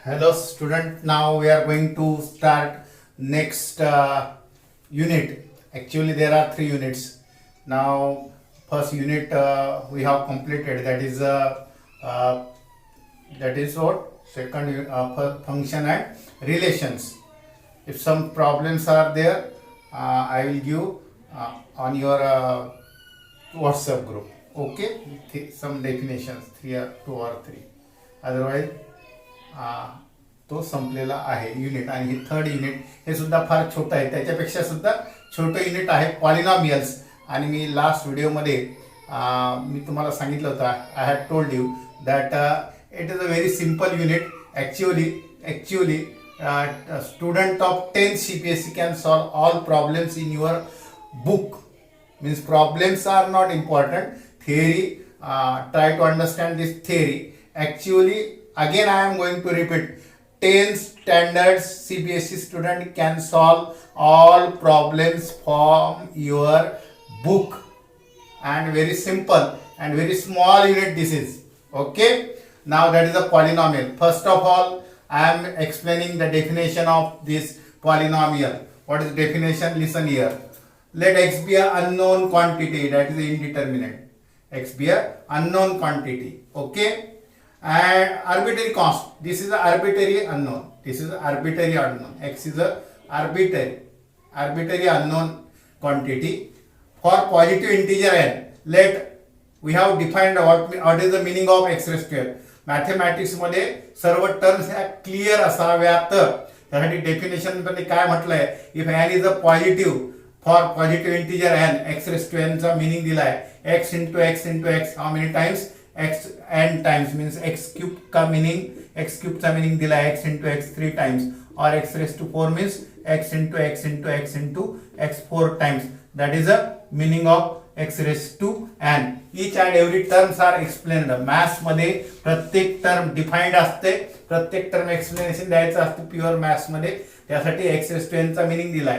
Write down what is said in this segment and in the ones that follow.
Hello student, now we are going to start next unit. Actually there are three units. Now first unit we have completed, uh, that is what second function and relations. If some problems are there, I will give on your WhatsApp group. Okay, some definitions, two or three. Otherwise तो संपलेला आहे unit. आणि हे third unit हे सुद्धा फार छोटं आहे, त्याच्यापेक्षा सुद्धा छोटं युनिट आहे पॉलिनॉमियल्स. आणि मी लास्ट व्हिडिओमध्ये मी तुम्हाला सांगितलं होतं, I have told you that it is a very simple unit. Actually student of 10th CPSC can solve all problems in your book. Means problems are not important, theory, try to understand this theory. Actually again I am going to repeat, 10th standard CPSC student can solve all problems from your book, and very simple and very small unit this is. Okay, now that is a polynomial. First of all I am explaining the definition of this polynomial. What is definition? Listen here. Let x be an unknown quantity, that is indeterminate. X be an unknown quantity. Okay, and arbitrary constant. This is an arbitrary unknown. This is arbitrary unknown. X is a arbitrary unknown quantity. For positive integer n, let we have defined what is the meaning of x raised to n. Mathematics मध्ये सर्व terms ह्या clear असाव्यात. त्यासाठी definition मध्ये काय म्हटलंय, if n is a positive, for positive integer n, x raise to n चा meaning दिलाय x into x into x. How many times? X n times. Means x cube का meaning, x cube चा meaning दिलाय x into x 3 times. और x raise to 4 means x into x into x into x 4 times. That is a meaning of x raised to n. each and every terms are explained. Maths मध्ये प्रत्येक term defined असते, प्रत्येक term explanation द्यायचं असते pure maths मध्ये. त्यासाठी x raised to n चा meaning दिलाय.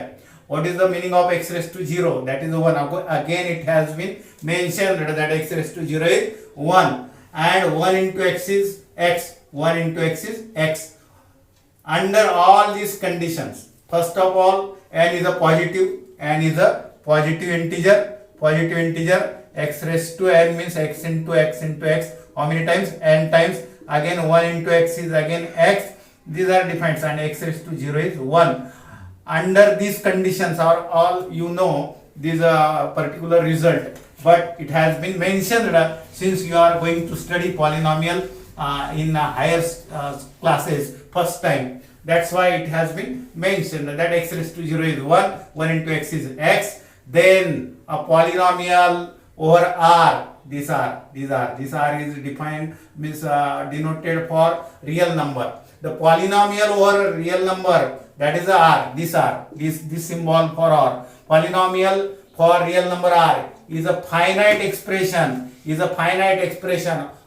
What is the meaning of x raised to 0? That is 1. Again it has been mentioned that x raised to 0 is 1, and 1 into x is x, 1 into x is x. Under all these conditions, first of all, n is a positive, n is a positive integer. Positive integer, x raised to n means x into x into x. How many times? N times. Again 1 into x is again x. These are defined, and x raised to 0 is 1. Under these conditions are all you know this particular result, but it has been mentioned since you are going to study polynomial in higher classes first time. That's why it has been mentioned that x raised to 0 is 1, 1 into x is x. Then a polynomial over R, these R is defined, means denoted for real number. The polynomial over real number, that is R, this symbol for R. Polynomial for real number R is a finite expression,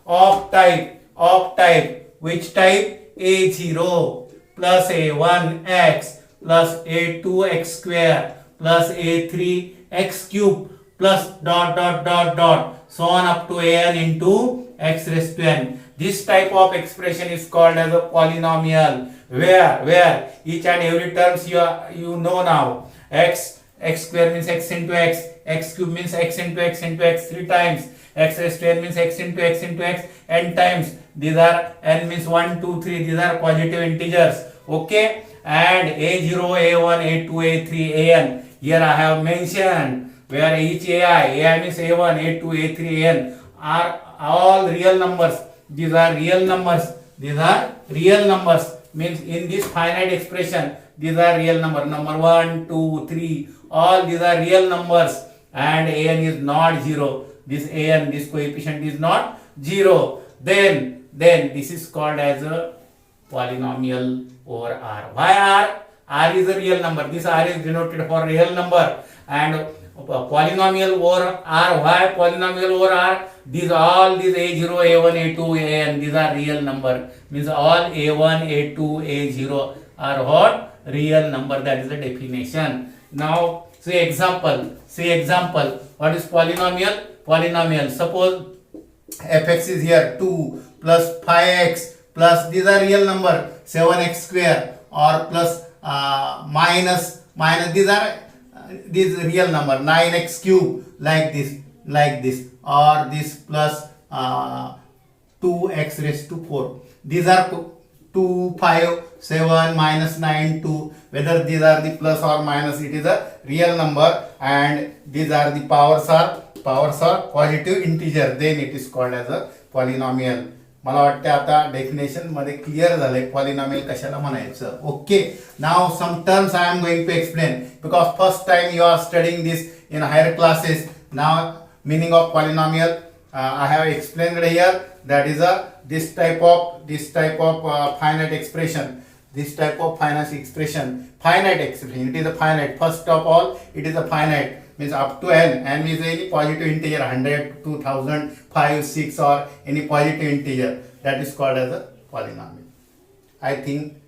of type, which type? A0 plus A1x plus A2x square plus A3 x cube plus dot dot dot dot so on up to an into x raised to n. This type of expression is called as a polynomial, where each and every terms you know now. x square means x into x cube means x into x into x 3 times, x raised to n means x into x into x n times. These are n means 1 2 3, these are positive integers. Okay, and a0 a1 a2 a3 an, here I have mentioned where each ai means a1 a2 a3 an are all real numbers. These are real numbers, means in this finite expression these are real number 1 2 3, all these are real numbers, and an is not 0. This this coefficient is not 0. Then this is called as a polynomial over R. Why R? R is a real number. This R is denoted for real number, and polynomial over R. Why polynomial over R? These A0, A1, A2, An, these are real number. Means all A1, A2, A0 are what? Real number. That is the definition. Now see example. What is polynomial? Suppose fx is here 2 plus 5x plus these are real number 7x square or plus minus these are this real number 9x cube like this or this plus 2x raised to 4. These are 2, 5, 7, minus 9, 2. Whether these are the plus or minus, it is a real number, and these are the powers are positive integer. Then it is called as a polynomial. मला वाटते आता definition मध्ये clear झालंय polynomial कशाला म्हणायचं. Okay, now some terms I am going to explain because first time you are studying this in higher classes. Now meaning of polynomial I have explained here, that is this type of finite expression. This type of finite expression, it is a finite. First of all, it is a finite, means up to n is any positive integer, 100, 2000, 5, 6 or any positive integer, that is called as a polynomial. I think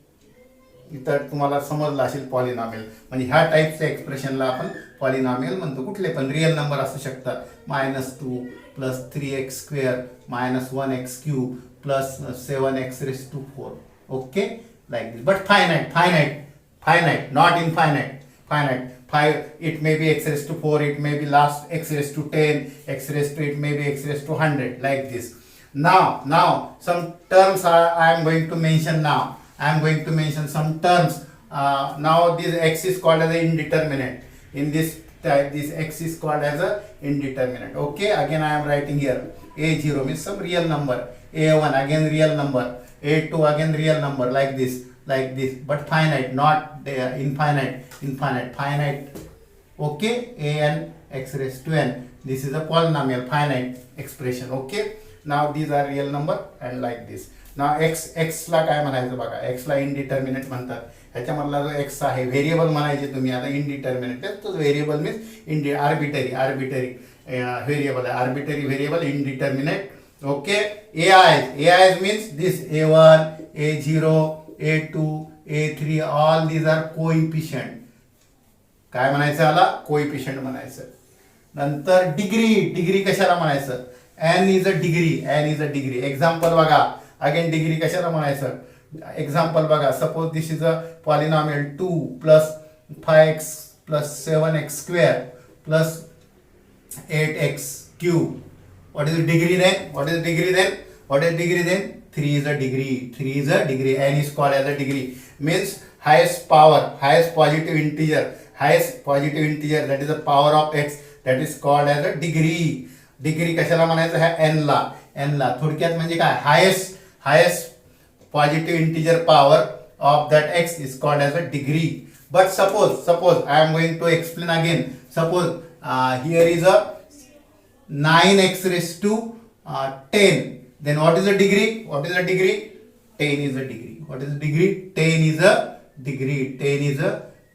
इतर तुम्हाला समजलं असेल polynomial म्हणजे ह्या टाईपच्या एक्सप्रेशनला आपण polynomial म्हणतो. कुठले पण रिअल नंबर असू शकतात, -2 plus 3x square minus 1x cube plus 7x raise to 4. Okay, like this, but finite, not infinite. Finite. 5, it may be x raised to 4, it may be last x raised to 10, x raised to, it may be x raised to 100, like this. Now some terms I am going to mention now. I am going to mention some terms. Now this x is called as an indeterminate. In this type, this x is called as a indeterminate. Okay, again I am writing here a0 means some real number, a1 again real number, a2 again real number, like this, but finite, not infinite, finite. Okay, a n x raised to n, this is a polynomial, finite expression. Okay, now these are real number and like this. Now x ला काय म्हणायचं बघा, x ला indeterminate म्हणतात. ह्याच्यामधला जो x आहे variable म्हणायचे तुम्ही आता. Indeterminate तो व्हेरिएबल मीन्स आर्बिटरी व्हेरिएबल आहे, arbitrary variable indeterminate. Okay, ai means this a1, a0, a2, a3 all these are coefficient. काय म्हणायचं याला, कोएफिशिएंट म्हणायचं. नंतर डिग्री कशाला म्हणायचं, n is a degree. Example बघा, अगेन डिग्री कशाला म्हणायचं. एक्झाम्पल बघा, suppose this is a polynomial 2 plus 5x plus 7x square plus 8x cube. What is the degree then? 3 is a degree. N is called as a degree. Means highest power, highest positive integer, that is the power of x, that is called as a degree. Degree कशाला म्हणायचं आहे, n ला. थोडक्यात म्हणजे काय, highest positive integer power of that x is called as a degree. But suppose I am going to explain again. Suppose here is a 9x raised to 10. Then what is the degree? 10 is a degree. What is the degree? 10 is a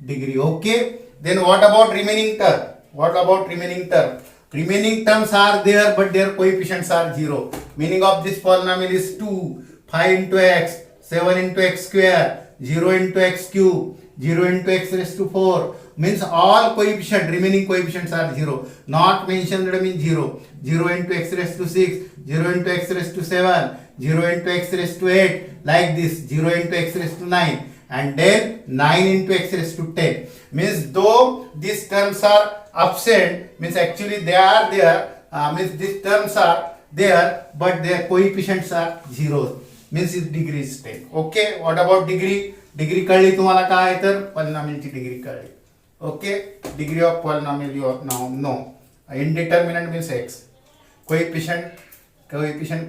degree. Okay. Then what about remaining term? Remaining terms are there, but their coefficients are 0. Meaning of this polynomial is 2, 5 into x, 7 into x square, 0 into x cube, 0 into x raised to 4. Means all remaining coefficients are 0. Not mentioned means 0. 0 into x raised to 6, 0 into x raised to 7, 0 into x raised to 8, like this, 0 into x raised to 9, and then 9 into x raised to 10. Means though these terms are absent, means actually they are there, means these terms are there, but their coefficients are 0. Means its degree is 10. Okay, what about degree कळली तुम्हाला काय तर पॉलिनॉमियलची degree कळली. Okay, degree of polynomial you now know. Indeterminate means x, coefficient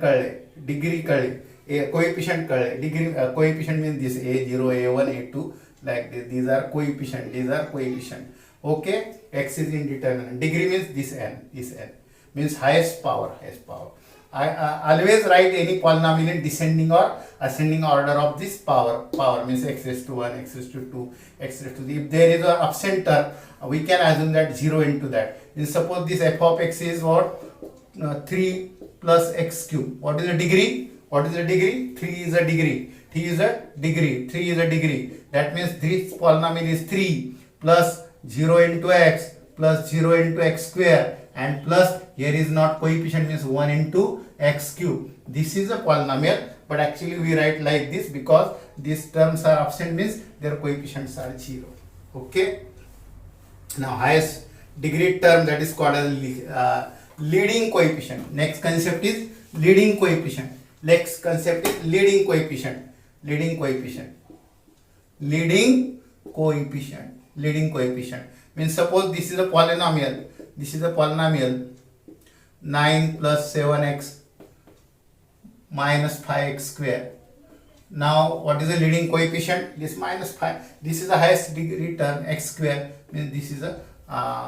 कळले, degree कळली, coefficient कळले. Degree coefficient means this a0, a1, a2, like this. These are coefficient. Okay, x is indeterminate. Degree means this n means highest power. I always write any polynomial in descending or ascending order of this power means x raised to 1, x raised to 2, x raised to 3. If there is an absent term, we can assume that 0 into that. And suppose this f of x is what, 3 plus x cube. What is the degree? 3 is a degree. That means this polynomial is 3 plus 0 into x plus 0 into x square, and plus here is not coefficient means 1 into x cube. This is a polynomial but actually we write like this because these terms are absent, means their coefficients are 0. Okay. Now highest degree term, that is called as leading coefficient. Next concept is leading coefficient. Next concept is leading coefficient. Leading coefficient. Leading coefficient. Leading coefficient means, suppose this is a polynomial. This is a polynomial 9 plus 7x minus 5x square. Now what is the leading coefficient? This minus 5. This is the highest degree term, x square, means this is a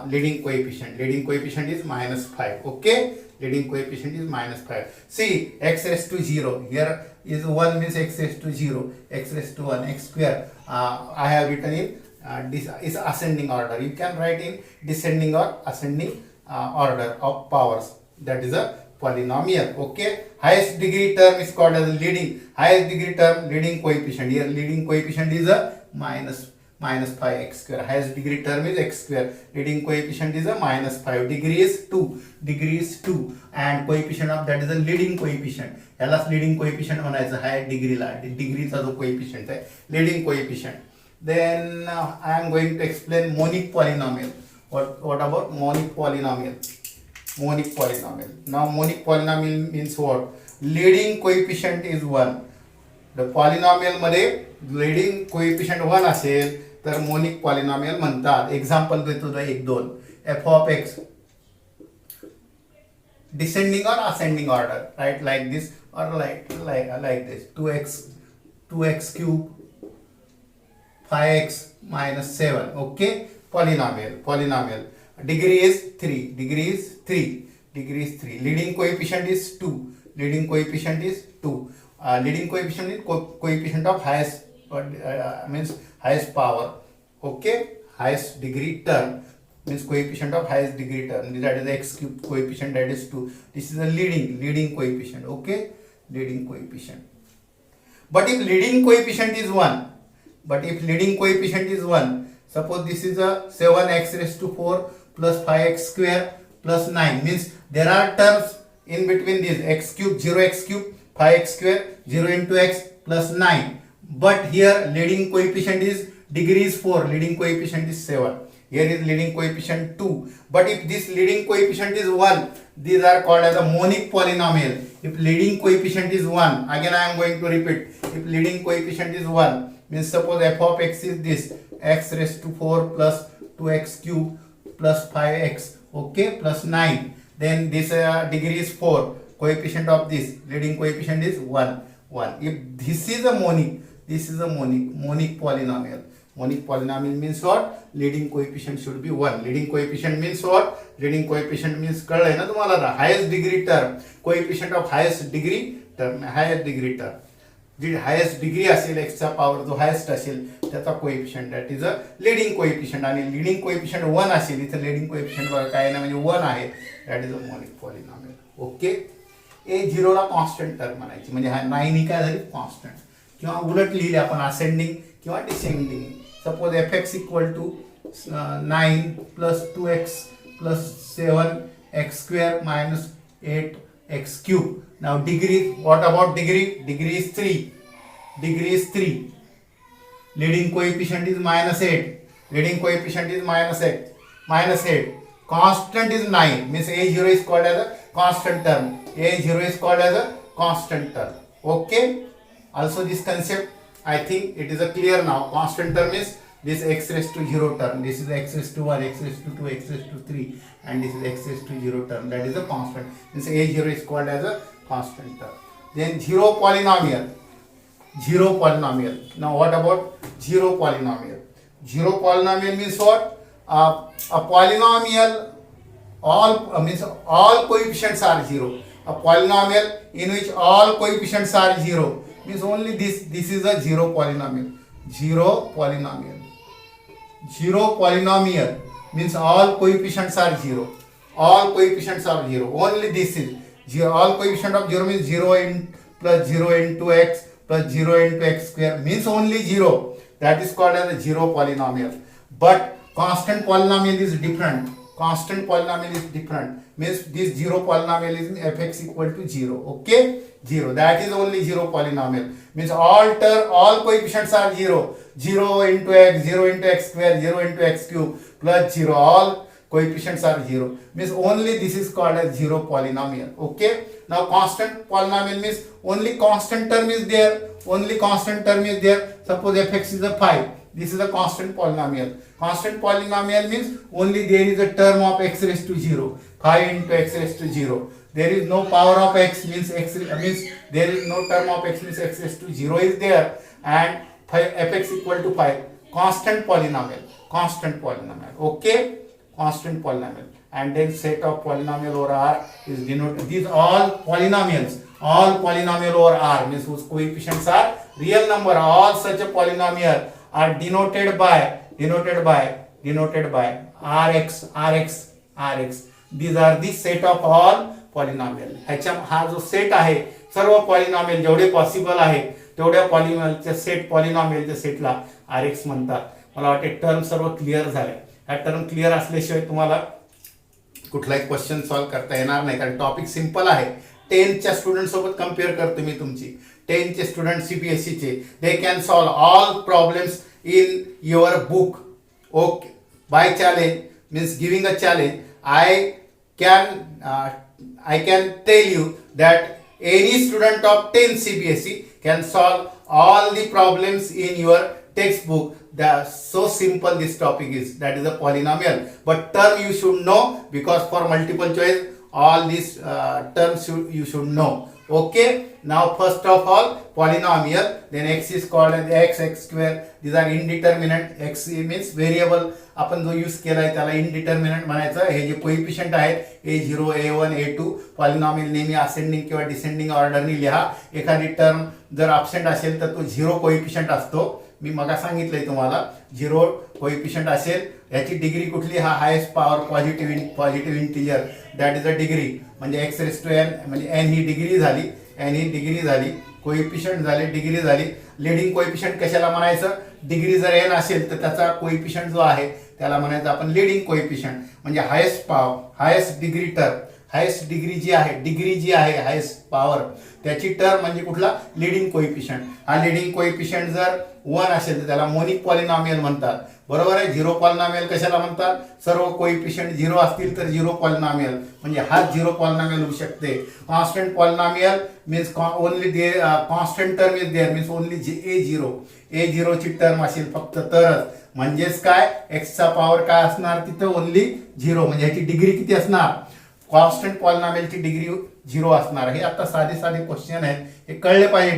leading coefficient. Leading coefficient is minus 5. Okay, leading coefficient is minus 5. See, x raised to 0. Here is 1, means x raised to 0. X raised to 1, x square. I have written in this is ascending order. You can write in descending or ascending order of powers. That is a polynomial. Okay, highest degree term is called as leading. Highest degree term, leading coefficient. Here leading coefficient is a minus 5x square. Highest degree term is x square. Leading coefficient is a minus 5. Degree is 2. Degree is 2. And coefficient of that is a leading coefficient. यालाच leading coefficient म्हणायचं higher degree ला. Degreeचा जो coefficient आहे, leading coefficient. Then I am going to explain monic polynomial. What about monic polynomial? Monic polynomial. Now monic polynomial means what? Leading coefficient is 1. The polynomial मध्ये leading coefficient 1 असेल तर monic polynomial म्हणतात. Example देतो 1-2. f of x descending or ascending order, right? Like this or like this. 2x cube 5x minus 7. Okay, polynomial. Degree is 3. Degree is 3. Leading coefficient is 2. Leading coefficient is 2. Leading coefficient is coefficient of highest means highest power. Okay, highest degree term means coefficient of highest degree term. That is the x cube coefficient, that is 2. This is a leading coefficient. Okay, leading coefficient. But if leading coefficient is 1, suppose this is a 7x raised to 4 plus 5x square plus 9, means there are terms in between these, x cube 0x cube 5x square 0 into x plus 9. But here leading coefficient is degree is 4, leading coefficient is 7. Here is leading coefficient 2. But if this leading coefficient is 1, these are called as a monic polynomial. If leading coefficient is 1, again I am going to repeat. If leading coefficient is 1, means suppose f of x is this, x raised to 4 plus 2x cube plus 5x, okay, plus 9. Then this degree is 4. Coefficient of this leading coefficient is 1. If this is a monic, monic polynomial. Monic polynomial means what? Leading coefficient should be 1. Leading coefficient means what? Leading coefficient means कळलंय ना तुम्हाला? Highest degree term, coefficient of highest degree term. जी highest degree असेल एक्सचा power जो highest असेल त्याचा coefficient, that is a leading coefficient. आणि leading coefficient 1 असेल, इथे लीडिंग कोएफिशिएंट बघा काय ना म्हणजे 1 आहे, that is a monic polynomial. Okay, a0 ला कॉन्स्टंट टर्म म्हणायची, म्हणजे हा 9 ही काय झाली कॉन्स्टंट. किंवा उलट लिहिले आपण असेंडिंग किंवा descending. Suppose fx equal to 9 plus 2x plus 7x square minus 8x cube. Now degree, what about degree? Degree is 3. Leading coefficient is -8. -8. Constant is 9. Means a0 is called as a constant term. Okay. Also this concept, I think it is a clear now. Constant term is this x raised to 0 term. This is x raised to 1, x raised to 2, x raised to 3, and this is x raised to 0 term. That is a constant. This a0 is called as a constant term. Then zero polynomial. Now what about zero polynomial? Zero polynomial means what? A polynomial means all coefficients are 0. A polynomial in which all coefficients are 0 means only this is a zero polynomial. Zero polynomial means all coefficients are 0. Only this is 0. All coefficient of 0 means 0 plus 0 into x plus 0 into x square means only 0. That is called as a zero polynomial. But constant polynomial is different. constant polynomial is different, means this zero polynomial is in fx equal to 0. Okay, 0, that is only zero polynomial, means all coefficients are 0. 0 into x, 0 into x square, 0 into x cube plus 0, all coefficients are 0, means only this is called as zero polynomial. Okay, now constant polynomial means only constant term is there, suppose fx is a 5, this is a constant polynomial. Constant polynomial means only there is a term of x raised to 0, 5 into x raised to 0. There is no power of x, means there is no term of x, means x raised to 0 is there, and fx equal to 5. Constant polynomial. Okay, constant polynomial. And then set of polynomial over R is denoted. These all polynomials over R means whose coefficients are real number. All such a polynomial are denoted by Rx. These are the set of all polynomial. हा जो set आहे सर्व polynomial जेवढे possible आहे तेवढ्या पॉलिनॉमियलच्या सेटला Rx म्हणतात. मला वाटते term सर्व clear झाले. हा टर्म क्लिअर असल्याशिवाय तुम्हाला कुठलाही क्वेश्चन सॉल्व्ह करता येणार नाही, कारण टॉपिक सिंपल आहे. 10च्या स्टुडंट सोबत कम्पेअर करतो मी तुमची. 10चे स्टुडंट CBSE चे they can solve all problems in your book. Okay, by challenge means giving a challenge, I can tell you that any student of 10 CBSE can solve all the problems in your textbook. So simple this topic is, that is a polynomial. But term you should know, because for multiple choice all these terms you should know. Okay, now first of all polynomial, then x is called as x square. These are indeterminate. X means variable. आपण जो use केलाय त्याला indeterminate म्हणायचं. हे जे coefficient आहेत a0 a1 a2 polynomial नेहमी ascending किंवा descending ऑर्डरनी लिहा. एखादी टर्म जर अब्सेंट असेल तर तो 0 कोएफिशिएंट असतो. मी मगा सांगितलंय तुम्हाला 0 कोएफिशिएंट असेल. याची डिग्री कुठली? हा highest power positive integer, that is a degree. म्हणजे x रेस टू n, म्हणजे n ही डिग्री झाली, कोएफिशिएंट झाले, डिग्री झाली. लीडिंग कोएफिशिएंट कशाला म्हणायचं? डिग्री जर n असेल तर त्याचा कोएफिशिएंट जो आहे त्याला म्हणायचं आपण लीडिंग कोएफिशिएंट. म्हणजे highest power, highest degree term, highest degree जी आहे हायेस्ट पॉवर त्याची टर्म म्हणजे कुठला? Leading coefficient. हा लीडिंग कोएफिशिएंट जर 1 असेल तर त्याला मोनिक पॉलिनॉमियल म्हणतात. बरोबर आहे. झिरो पॉलिनॉमियल कशाला म्हणतात? सर्व कोएफिशिएंट 0 असतील तर झिरो पॉलिनॉमियल, म्हणजे हाच झिरो पॉलिनॉमियल होऊ शकते. Constant polynomial means only constant term is there, means only a0 ची टर्म असेल फक्त तरच. म्हणजेच काय? x चा पॉवर काय असणार तिथं? ओनली 0. म्हणजे ह्याची डिग्री किती असणार? कॉन्स्टंट पॉलिनॉमियलची डिग्री 0 असणार. हे आता साधे क्वेश्चन आहेत, हे कळले पाहिजे.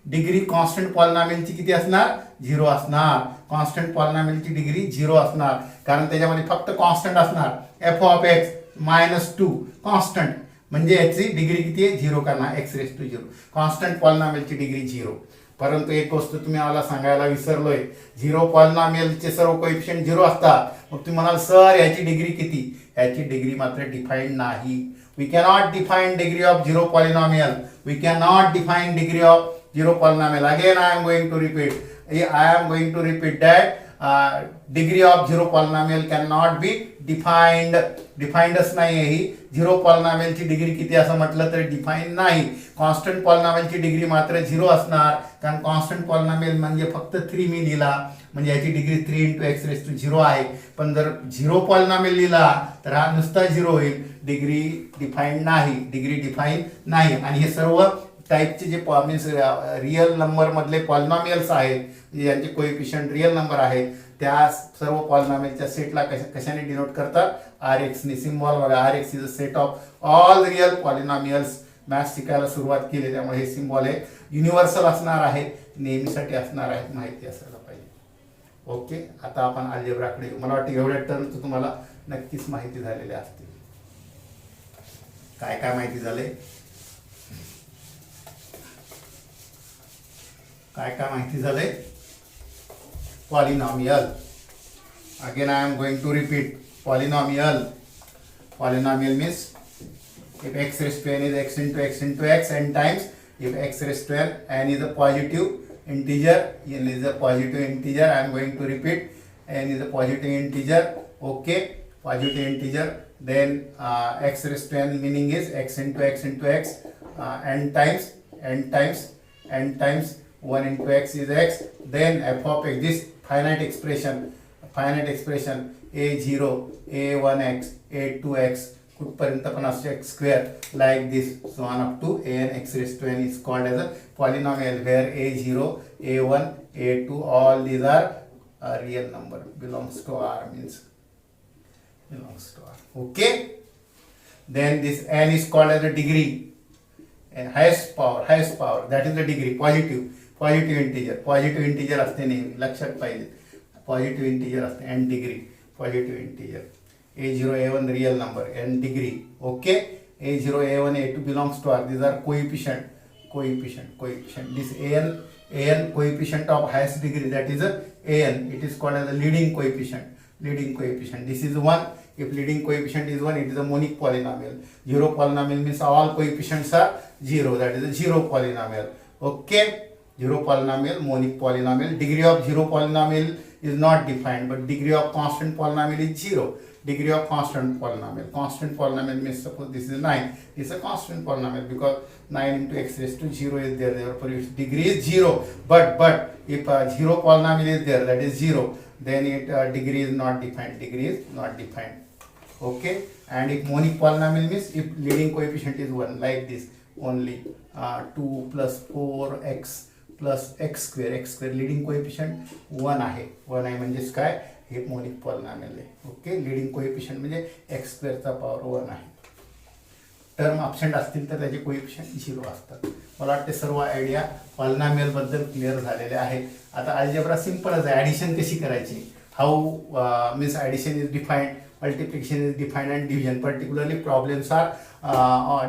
डिग्री कॉन्स्टंट पॉलिनॉमियलची किती असणार? 0 असणार. कॉन्स्टंट पॉलिनॉमियलची डिग्री 0 असणार, कारण त्याच्यामध्ये फक्त कॉन्स्टंट असणार. f ऑफ x - 2 कॉन्स्टंट, म्हणजे याची डिग्री किती आहे? 0 करणार. x raise to 0. कॉन्स्टंट पॉलिनॉमियलची डिग्री 0. परंतु एक गोष्ट तुम्ही मला सांगायला विसरलोय, 0 पॉलिनॉमियलचे सर्व कोएफिशिएंट 0 असतात. मग तुम्ही म्हणाल सर याची डिग्री किती? याची डिग्री मात्र डिफाईन्ड नाही. We cannot define degree of 0 polynomial. Again I am going to repeat that degree of 0 polynomial cannot be defined. डिफाइंडच नाही. ही 0 पॉलिनॉमियलची डिग्री किती असं म्हटलं तर डिफाईन नाही. कॉन्स्टंट पॉलिनॉमियलची डिग्री मात्र 0 असणार, कारण कॉन्स्टंट पॉलिनॉमियल म्हणजे फक्त 3 मी लिहिला म्हणजे याची डिग्री 3 × x रेस टू 0 आहे. पण जर 0 पॉलिनॉमियल लिहिला तर हा नुसता 0 होईल. डिग्री डिफाईन नाही. आणि हे सर्व टाइपचे जे मीन्स रिअल नंबर मधले पॉलिनॉमियल्स आहेत, यांचे कोएफिशिएंट रिअल नंबर आहेत, त्या सर्व पॉलिनॉमियलच्या सेटला कशाने डिनोट करतात? Rx ने. सिम्बॉल बघा, Rx is a set of all real polynomials. Maths शिकायला सुरुवात केली त्यामुळे हे सिम्बॉल आहे युनिव्हर्सल असणार आहे, नेहमीसाठी असणार आहे, माहिती असायला पाहिजे. ओके, आता आपण अल्जेब्राकडे येऊ. मला वाटतं एवढ्या टर्म तुम्हाला नक्कीच माहिती झालेल्या असतील. काय माहिती झाले? काय माहिती झाले? Polynomial. Again I am going to repeat. Polynomial means if x raised to n is x into x n times. If x raised to n is a positive integer, I am going to repeat, n is a positive integer. Okay, positive integer, then x raised to n meaning is x into x into x, n times n times n times 1 into x is x, then f of x, this finite expression a0 a1x a2x कुठपर्यंत पण असतो x square like this so on up to an x raised to n is called as a polynomial where a0 a1 a2 all these are a real number belongs to R, means belongs to R. Okay, then this n is called as a degree and highest power that is the degree. positive integer असते नेहमी लक्षात पाहिजे, positive integer असते n degree positive integer. a0 a1 real number n degree. Okay, a0 a1 a2 belongs to R, these are coefficient. This an coefficient of highest degree, that is a an, it is called as a leading coefficient. This is 1. If leading coefficient is 1, it is a monic polynomial. Zero polynomial means all coefficients are 0, that is a zero polynomial. Okay, zero polynomial, monic polynomial. Degree of zero polynomial is not defined, but degree of constant polynomial is 0. Degree of constant polynomial means suppose this is 9, it's a constant polynomial because 9 into x raised to 0 is there, therefore its degree is 0. But if a zero polynomial is there, that is 0, then it degree is not defined. Okay, and if monic polynomial means if leading coefficient is 1 like this only, 2 plus 4x plus x square leading coefficient 1 आहे म्हणजेच काय, हे monic polynomial आहे. Okay, leading coefficient म्हणजे x स्क्वेअरचा power 1 आहे. Term absent असतील तर त्याचे coefficient 0 असतात. मला वाटते सर्व आयडिया पॉलिनॉमियल बद्दल क्लिअर झालेले आहे. आता अल्जेब्रा सिंपलच आहे. ॲडिशन कशी करायची, how means addition is defined, multiplication is defined, and division, particularly problems are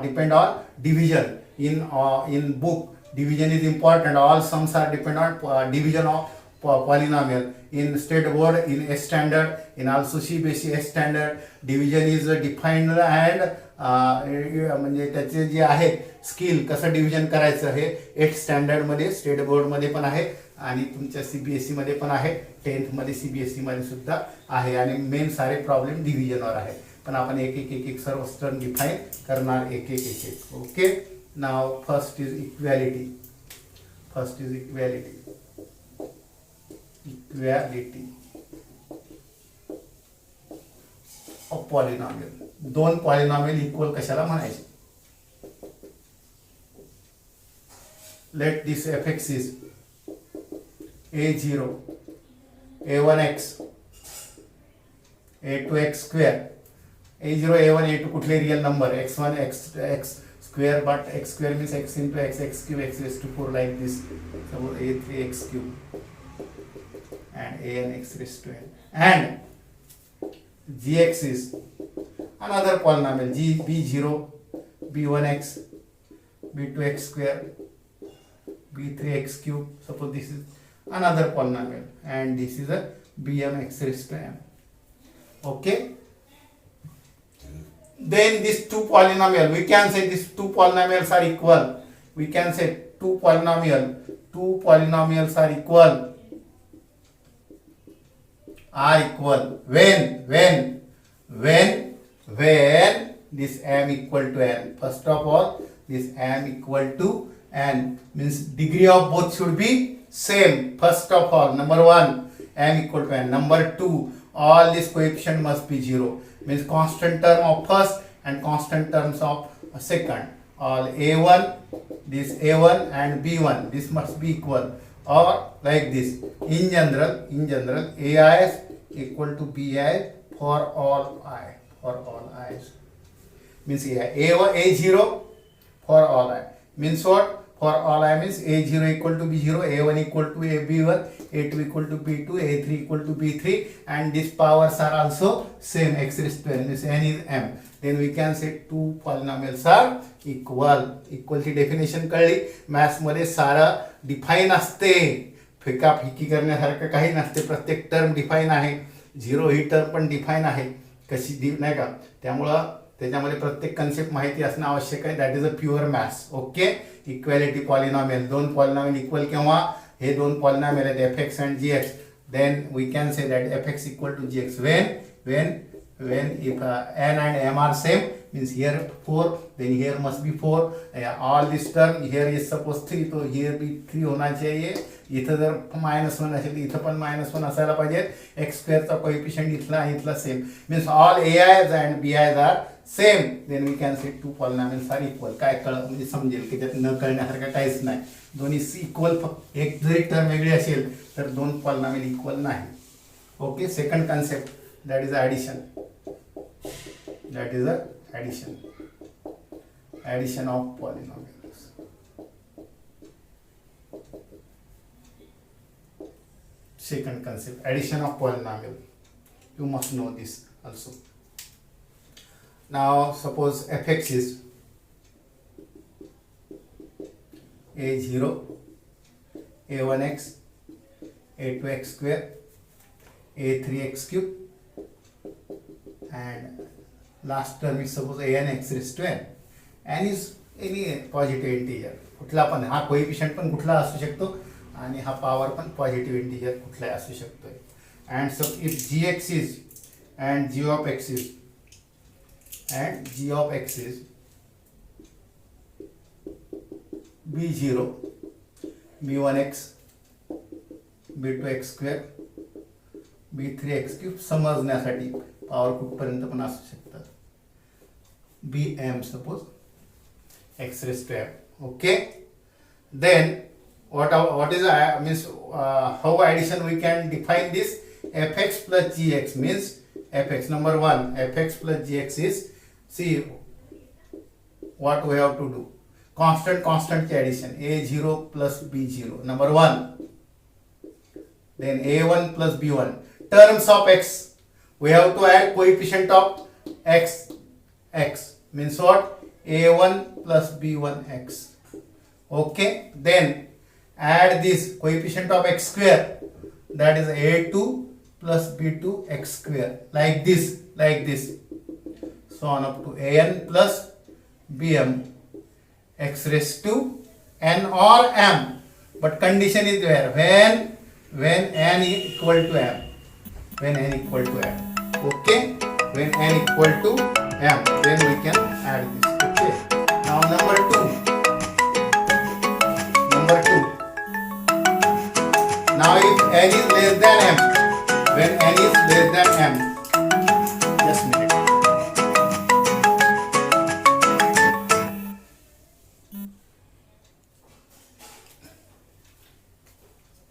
depend on division. In book division is important, all sums are depend on division of polynomial. In state board, in S standard, in also CBSE S standard, division is defined and म्हणजे त्याचे जे आहे skill कसं division करायचं हे 8th standard मध्ये state board मध्ये पण आहे आणि तुमच्या CBSE मध्ये पण आहे, 10th मध्ये CBSE मध्ये सुद्धा आहे आणि मेन सारे प्रॉब्लेम डिव्हिजनवर आहे. पण आपण एक सर्व टर्म डिफाइन करणार एक. Okay, now first is equality of polynomial. दोन पॉलिनॉमियल इक्वल कशाला म्हणायचे. Let this fx is a0 a1x a2x square. a0 a1 a2 कुठले real number, x1 x square, but x square means x into x, x cube, x raised to 4 like this. Suppose a3 x cube and an x raised to n, and gx is another polynomial, b0 b1x b2x square b3x cube. Suppose this is another polynomial and this is a bm x raised to m. Okay, then these two polynomial, we can say these two polynomials are equal. We can say two polynomials are equal when this m equal to n. First of all, this m equal to n means degree of both should be same. First of all, number 1, m equal to n. Number 2, all this coefficient must be 0, means constant term of first and constant terms of second. All a1, this a1 and b1, this must be equal, or like this. In general ai is equal to bi for all i's, means a0 for all I means what? For all I means a0 equal to b0, a1 equal to b1, a2 equal to b2, a3 equal to b3, and these powers are also same, x raised to n, this n is m. Then we can say two polynomials are equal. Equality definition कळली. Maths मध्ये सारं define असते, फेकाफेकी करण्यासारखं काही नसते. प्रत्येक term define आहे, 0 ही term पण डिफाइन आहे कशी नाही का. त्यामुळं त्याच्यामध्ये प्रत्येक कन्सेप्ट माहिती असणं आवश्यक आहे. That is a pure maths. Okay, equality polynomial, दोन पॉलिनॉमियल इक्वल केव्हा, हे दोन पॉलिनॉमियल आहेत fx and gx, then we can say that fx equal to gx when when if n and m are same means here 4 then here must be 4 all this term here is suppose 3 तो here भी 3 होना चाहिए इथं जर -1 असेल तर इथं पण -1 असायला पाहिजे x स्क्वेअर चा कोएफिशिएंट इथला same means all ai's and bi's are same then we can say two polynomials are equal काय म्हणजे समजेल की त्यात न कळण्यासारखं काहीच नाही दोन्ही इक्वल एक जरी टर्म वेगळी असेल तर दोन पॉलिनॉमियल इक्वल नाही okay second concept that is addition addition of polynomials second concept addition of polynomial you must know this also now suppose fx is a0 a1x a2x square a3x cube and last term is suppose an x raised to n n is any positive integer कुठला पण हा coefficient पण कुठला असू शकतो आणि हा power पण पॉझिटिव्ह इंटिजर कुठलाही असू शकतो and so if gx is and g of x is b0 b1x b2x square b3x cube समजण्यासाठी पॉवर कुठपर्यंत पण असू शकतात bm suppose x raised to m okay then what is means how addition we can define this fx plus gx means fx number 1 fx plus gx is see what we have to do constant addition a0 plus b0 number 1 then a1 plus b1 terms of x we have to add coefficient of x means what a1 plus b1x okay then add this coefficient of x square that is a2 plus b2x square like this so on up to an plus bm x raised to n or m but condition is there when n is equal to m okay when n equal to m then we can add this okay now number 2 now if n is less than m when n is less than m just a minute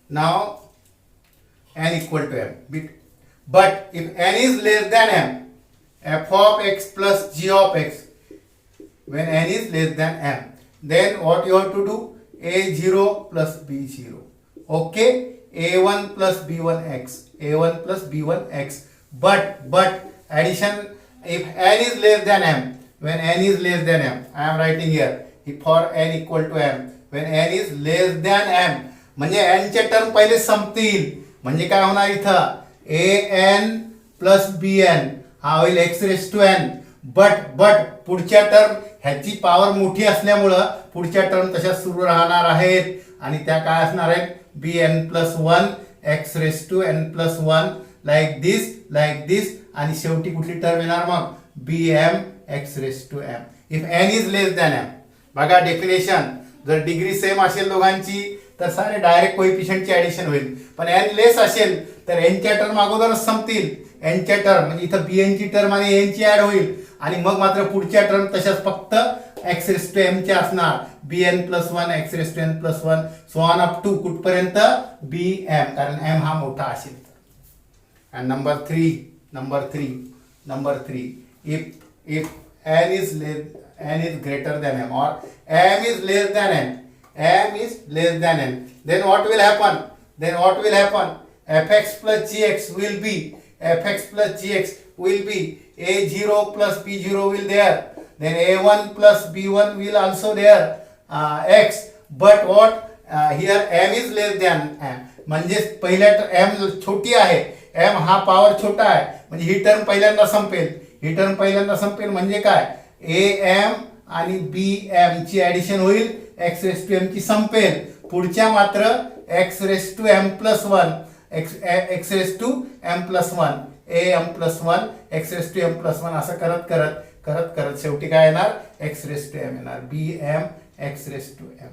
now n equal to m but if n is less than m f of x plus g of x when n is less than m then what you have to do a0 plus b0 okay a1 plus b1x but addition if n is less than m when n is less than m I am writing here if for n equal to m when n is less than m म्हणजे n चे term पहिले संपतील म्हणजे काय होणार इथं an plus bn हा होईल x raised to n but पुढच्या टर्म ह्याची पॉवर मोठी असल्यामुळं पुढच्या टर्म तशाच सुरू राहणार आहेत आणि त्या काय असणार आहेत bn plus 1 x raised to n plus 1 like this आणि शेवटी कुठली टर्म येणार मग bm x raised to m if n is less than m बघा डेफिनेशन जर डिग्री सेम असेल दोघांची तर सारे डायरेक्ट कोएफिशिएंटची ऍडिशन होईल पण n लेस असेल तर n च्या टर्म अगोदरच संपतील n च्या टर्म म्हणजे इथं bn ची टर्म आणि n ची ऍड होईल आणि मग मात्र पुढच्या टर्म तशाच फक्त x raised to m च्या असणार bn plus 1 x raised to n plus 1 so on up to कुठपर्यंत bm कारण m हा मोठा असेल तर and number 3 if n is greater than m or m is less than n then what will happen fx plus gx will be a0 plus b0 will there then a1 plus b1 will also there x but what here m is less than m म्हणजे पहिल्या m छोटी आहे m हा power छोटा आहे म्हणजे ही term पहिल्यांदा संपेल म्हणजे काय am आणि bm ची ऍडिशन होईल x raised to m ची संपेल पुढच्या मात्र x raised to m plus 1 x raised to m plus 1 am+1 x⁻m+1 असं करत शेवटी काय येणार x⁻m येणार bm x⁻m.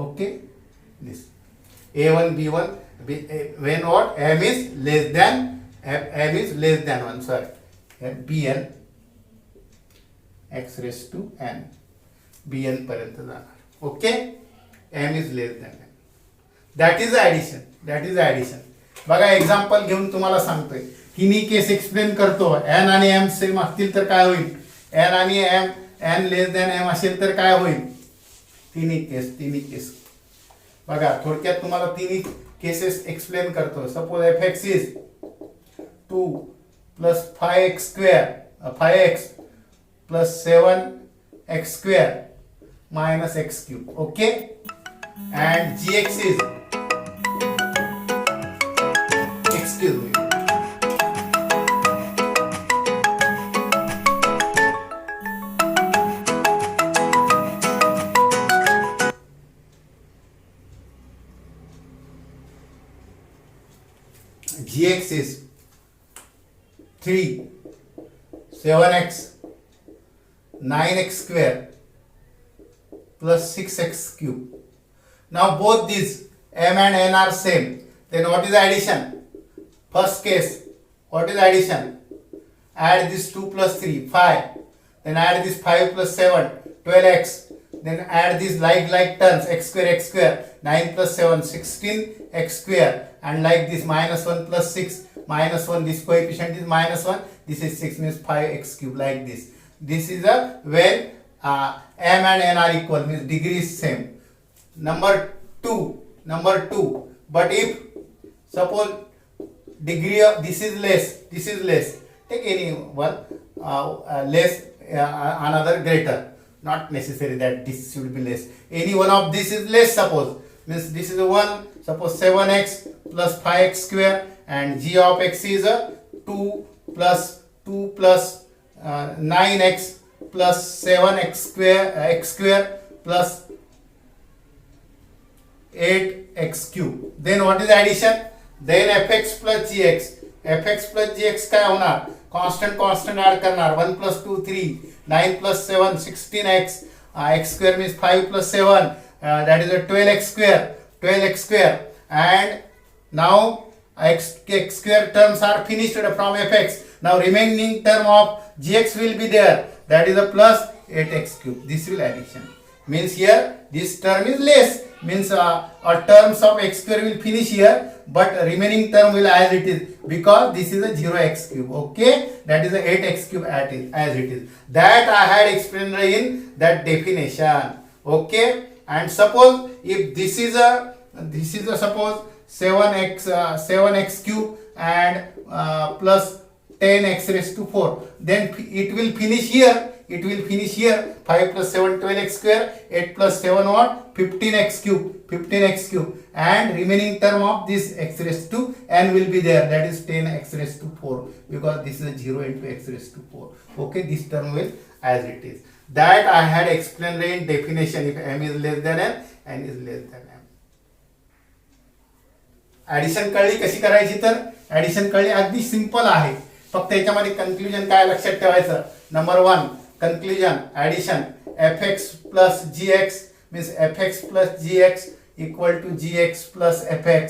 Okay this a1 b1 when what m is less than 1 sorry bn x⁻n bn पर्यंत जाणार. Okay m is less than n. That is addition. बघा example घेऊन तुम्हाला सांगतोय. तिन्ही केस एक्सप्लेन करतो. n आणि m सेम असतील तर काय होईल, n आणि m n less than m असेल तर काय होईल. तिन्ही केस बघा थोडक्यात तुम्हाला तिन्ही केसेस एक्सप्लेन करतो. Suppose f(x) is 2 + 5x + 7x² - x³. Okay and gx is excuse me gx is 3 7x 9x² + 6x³. Now both these m and n are same. Then what is addition? First case, what is addition? Add this 2 + 3 5. Then add this 5 + 7 12x. Then add these like terms x², 9 + 7 16x², and like this -1 + 6 -1. This coefficient is -1. This is 6 means 5x³ like this. This is a when m and n are equal means degree is same. Number two. But if suppose degree of this is less, take any one less, another greater. Not necessary that this should be less. Any one of this is less. Suppose means this is a 1. Suppose 7x + 5x² and g of x is a 2 + 9x + 7x² plus 8x³. Then what is addition? Then fx + gx. fx + gx काय होणार, constant add करणार. 1 + 2 3 9 + 7 16x x² means 5 + 7 that is a 12x². And now x² terms are finished from fx. Now remaining term of gx will be there, that is a plus 8x³. This will addition means here this term is less means terms of x² will finish here, but remaining term will as it is because this is a 0x³. Okay, that is a 8x³ as it is. That I had explained in that definition. Okay, and suppose if this is a suppose 7x³ and plus 10x⁴, then it will finish here. 5 + 7 12x², 8 + 7 what 15x³, and remaining term of this x⁻n will be there, that is 10x⁴, because this is a 0 into x⁴. Okay, this term will as it is. That I had explained in definition. If m is less than n, n is less than m. Addition कळली कशी करायची, तर addition कळली अगदी simple आहे. फक्त याच्यामध्ये conclusion काय लक्षात ठेवायचं. Number 1 conclusion addition fx plus gx means fx plus gx equal to gx plus fx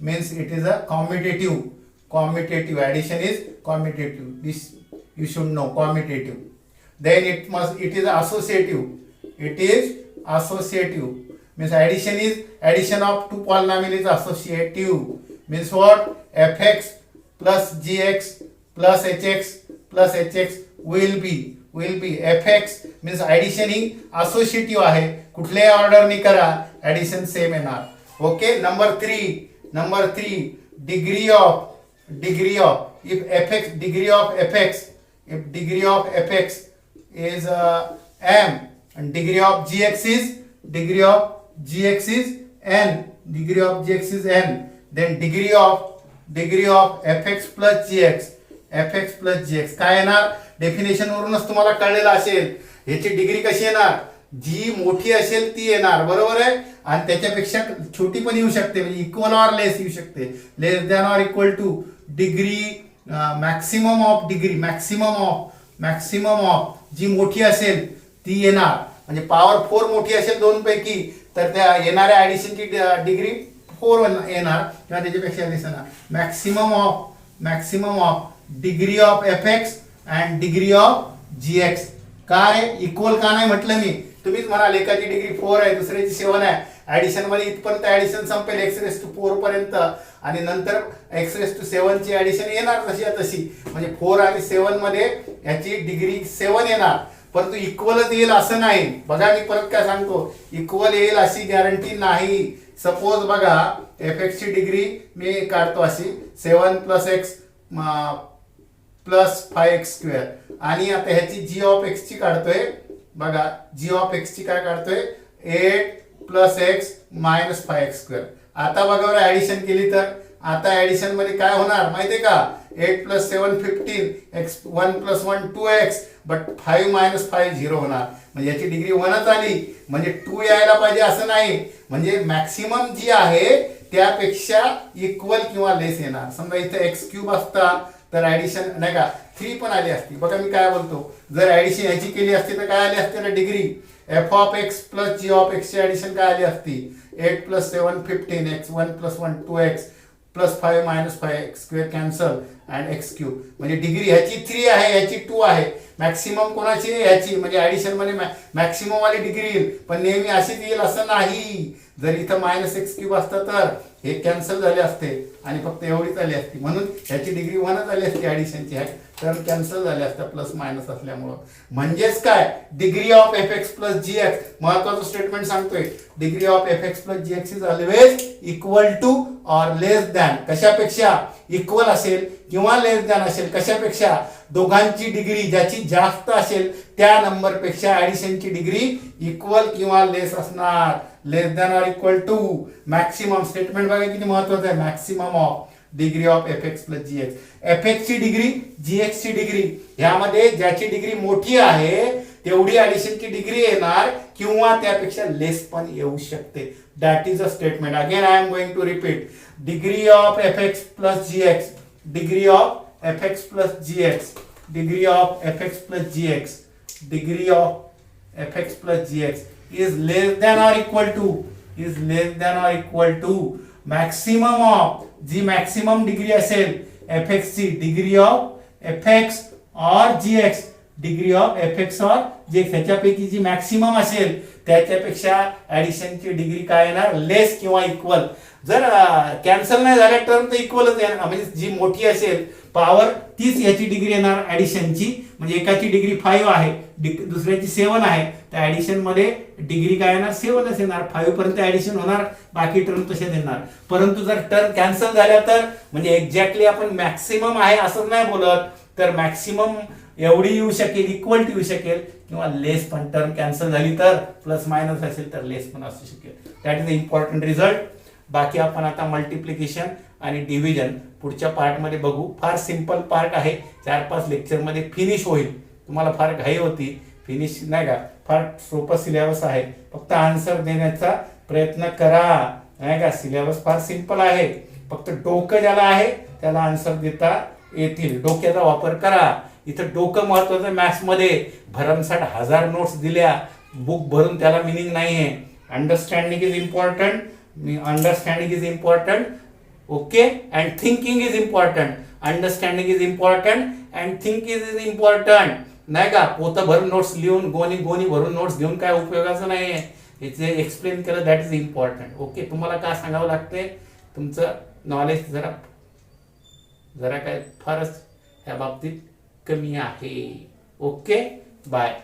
means it is a commutative. Addition is commutative. This you should know, commutative. Then it is associative. Means addition of two polynomial is associative. Means what? fx plus gx plus hx will be fx means addition he associative आहे. कुठल्याही ऑर्डरनी करा, addition same येणार. Okay. Number 3 degree of if degree of fx is m and degree of gx is n, then degree of fx plus gx काय येणार. Definition वरूनच तुम्हाला कळलेलं असेल. याची डिग्री कशी येणार, जी मोठी असेल ती येणार, बरोबर आहे. आणि त्याच्यापेक्षा छोटी पण येऊ शकते, म्हणजे इक्वल ऑर लेस येऊ शकते. Less than or equal to degree maximum of degree, maximum of जी मोठी असेल ती येणार, म्हणजे पॉवर 4 मोठी असेल दोन पैकी तर त्या येणाऱ्या ॲडिशनची डिग्री 4 येणार किंवा त्याच्यापेक्षा लेस येणार. Maximum of degree of F X and degree of G X. का रे इक्वल का नाही म्हटलं मी? तुम्हीच म्हणाल एकाची डिग्री 4 आहे दुसऱ्याची 7 आहे, ऍडिशन मध्ये इथपर्यंत ऍडिशन संपेल x⁴ पर्यंत आणि नंतर x⁷ ची ऍडिशन येणार तशी तशी, म्हणजे 4 आणि 7 मध्ये याची डिग्री 7 येणार. परंतु इक्वलच येईल असं नाही. बघा मी परत काय सांगतो, इक्वल येईल अशी गॅरंटी नाही. सपोज बघा एफ ची डिग्री मी काढतो अशी 7 + x + 5x² आणि आता ह्याची जी ऑफ एक्स ची काढतोय. बघा जी ऑफ एक्स ची काय काढतोय 8 + x - 5x². आता बघा बरं ऍडिशन केली तर आता ऍडिशन मध्ये काय होणार माहितीये का? 8 + 7 15, x 1 + 1 2x, बट 5 - 5 0 होणार. म्हणजे याची डिग्री 1च आली, म्हणजे 2 यायला पाहिजे असं नाही. म्हणजे मॅक्सिमम जी आहे त्यापेक्षा इक्वल किंवा लेस येणार. समजा इथे x³ असता तर ऍडिशन नाही का 3 पण आली असती. बघा मी काय बोलतो, जर ऍडिशन याची केली असती तर काय आली असते ना degree f of x + g of x ची ऍडिशन काय आली असती 8 + 7 15, x 1 + 1 2x + 5 - 5x² cancel and x³. म्हणजे डिग्री ह्याची 3 आहे ह्याची 2 आहे. मॅक्सिमम कोणाची ह्याची, म्हणजे ऍडिशन मध्ये मॅक्सिमम वाली डिग्री येईल, पण नेहमी अशीच येईल असं नाही. जर इथं -x³ असतं तर हे कॅन्सल झाले असते आणि फक्त एवढीच आली असती, म्हणून ह्याची डिग्री 1च आली असती ऍडिशनची. तर कॅन्सल झाले असत्या प्लस मायनस असल्यामुळं. म्हणजेच काय degree of F x plus ji x, महत्वाचं स्टेटमेंट सांगतोय, degree of F x plus ji x is always equal to or less than. कशापेक्षा? इक्वल असेल किंवा लेस दॅन असेल. कशापेक्षा? दोघांची डिग्री ज्याची जास्त असेल त्या नंबर पेक्षा ऍडिशनची डिग्री इक्वल किंवा लेस असणार. Less than or equal to maximum. Statement बघा किती महत्वाचं आहे. Maximum of degree of F x plus ji X. F x ची डिग्री जी एक्स ची डिग्री यामध्ये ज्याची डिग्री मोठी आहे तेवढी ऍडिशनची डिग्री येणार किंवा त्यापेक्षा लेस पण येऊ शकते. That is a statement. Again I am going to repeat. Degree of F x plus ji x, degree of F x plus ji x, degree of F x plus ji x, degree of F x plus ji X is less than or equal to, is less than or equal to maximum of, जी maximum degree असेल f x ची, degree of F x or g x, degree of F x or g x ह्याच्यापैकी ji maximum असेल त्याच्यापेक्षा ऍडिशनची degree काय येणार? Less किंवा equal. जर cancel नाही झाल्या टर्म तर इक्वलच येणार. म्हणजे जी मोठी असेल पॉवर तीच याची डिग्री येणार ऍडिशनची. म्हणजे एकाची डिग्री 5 आहे दुसऱ्याची 7 आहे, त्या ऍडिशन मध्ये डिग्री काय येणार? 7च येणार. 5 पर्यंत ऍडिशन होणार, बाकी टर्म तसे येणार. परंतु जर टर्म कॅन्सल झाल्या तर म्हणजे एक्झॅक्टली आपण मॅक्सिमम आहे असं नाही बोलत, तर मॅक्सिमम एवढी येऊ शकेल, इक्वल टू येऊ शकेल किंवा लेस पण. टर्म कॅन्सल झाली तर प्लस मायनस असेल तर लेस पण असू शकेल. That is the important result. बाकी आपण आता मल्टिप्लिकेशन आणि डिव्हिजन पुढच्या पार्ट मध्ये बघू. फार सिंपल पार्ट आहे, 4-5 लेक्चर मध्ये फिनिश होईल. तुम्हाला फार घाई होती, फिनिश नाही का, फार सोपं सिलेबस आहे. फक्त आन्सर देण्याचा प्रयत्न करा, नाही का. सिलेबस फार सिंपल आहे, फक्त डोकं ज्याला आहे त्याला आन्सर देता येतील. डोक्याचा वापर करा. इथं डोकं महत्वाचं. मॅथ्स मध्ये भरमसाठ 1000 नोट्स दिल्या, बुक भरून त्याला मिनिंग नाहीये. Understanding is important. Understanding is important, okay, and thinking is important. Understanding is important and thinking is important. नाही का, पोतं भरून नोट्स लिहून गोणी भरून नोट्स घेऊन काय उपयोगाचं नाहीये. याचे एक्सप्लेन केलं, दॅट इज इम्पॉर्टंट. ओके, तुम्हाला काय सांगावं लागते, तुमचं नॉलेज जरा काय फारच ह्या बाबतीत कमी आहे. Okay, bye.